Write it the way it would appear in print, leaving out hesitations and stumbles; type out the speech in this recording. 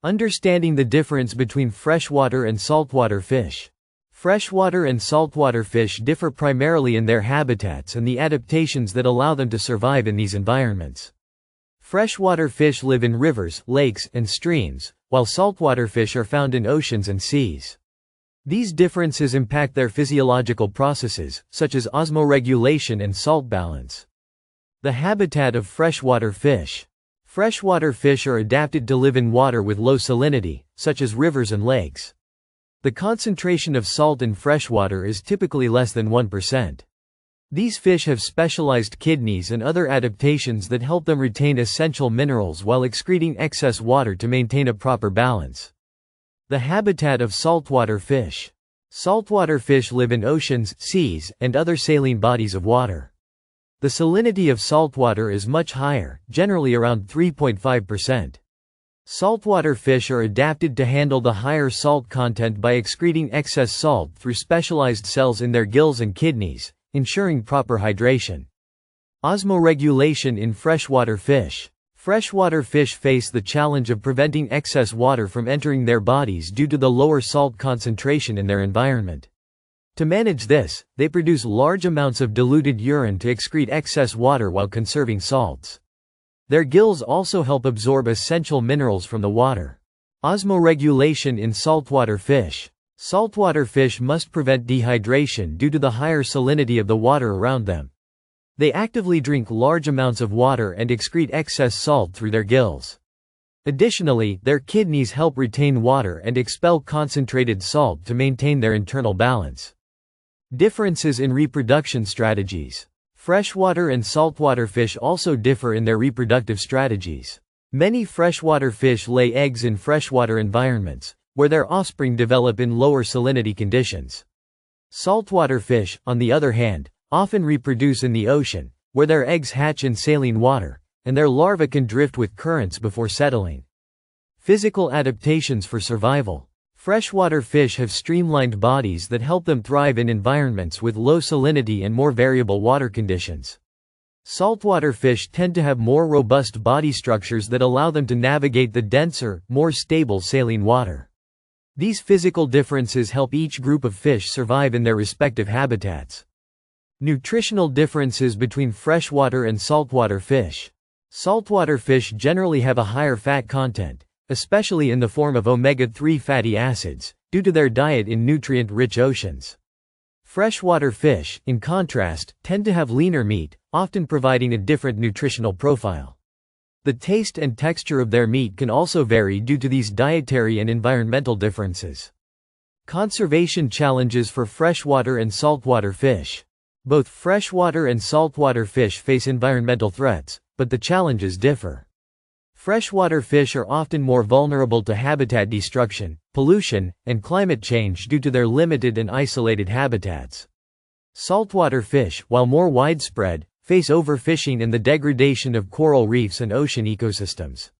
Understanding the difference between freshwater and saltwater fish. Freshwater and saltwater fish differ primarily in their habitats and the adaptations that allow them to survive in these environments. Freshwater fish live in rivers, lakes, and streams, while saltwater fish are found in oceans and seas. These differences impact their physiological processes, such as osmoregulation and salt balance. The habitat of freshwater fish. Freshwater fish are adapted to live in water with low salinity, such as rivers and lakes. The concentration of salt in freshwater is typically less than 1%. These fish have specialized kidneys and other adaptations that help them retain essential minerals while excreting excess water to maintain a proper balance. The habitat of saltwater fish. Saltwater fish live in oceans, seas, and other saline bodies of water. The salinity of saltwater is much higher, generally around 3.5%. Saltwater fish are adapted to handle the higher salt content by excreting excess salt through specialized cells in their gills and kidneys, ensuring proper hydration. Osmoregulation in freshwater fish. Freshwater fish face the challenge of preventing excess water from entering their bodies due to the lower salt concentration in their environment. To manage this, they produce large amounts of diluted urine to excrete excess water while conserving salts. Their gills also help absorb essential minerals from the water. Osmoregulation in saltwater fish. Saltwater fish must prevent dehydration due to the higher salinity of the water around them. They actively drink large amounts of water and excrete excess salt through their gills. Additionally, their kidneys help retain water and expel concentrated salt to maintain their internal balance. Differences in reproduction strategies. Freshwater and saltwater fish also differ in their reproductive strategies. Many freshwater fish lay eggs in freshwater environments, where their offspring develop in lower salinity conditions. Saltwater fish, on the other hand, often reproduce in the ocean, where their eggs hatch in saline water, and their larvae can drift with currents before settling. Physical adaptations for survival. Freshwater fish have streamlined bodies that help them thrive in environments with low salinity and more variable water conditions. Saltwater fish tend to have more robust body structures that allow them to navigate the denser, more stable saline water. These physical differences help each group of fish survive in their respective habitats. Nutritional differences between freshwater and saltwater fish. Saltwater fish generally have a higher fat content, especially in the form of omega-3 fatty acids, due to their diet in nutrient-rich oceans. Freshwater fish, in contrast, tend to have leaner meat, often providing a different nutritional profile. The taste and texture of their meat can also vary due to these dietary and environmental differences. Conservation challenges for freshwater and saltwater fish. Both freshwater and saltwater fish face environmental threats, but the challenges differ. Freshwater fish are often more vulnerable to habitat destruction, pollution, and climate change due to their limited and isolated habitats. Saltwater fish, while more widespread, face overfishing and the degradation of coral reefs and ocean ecosystems.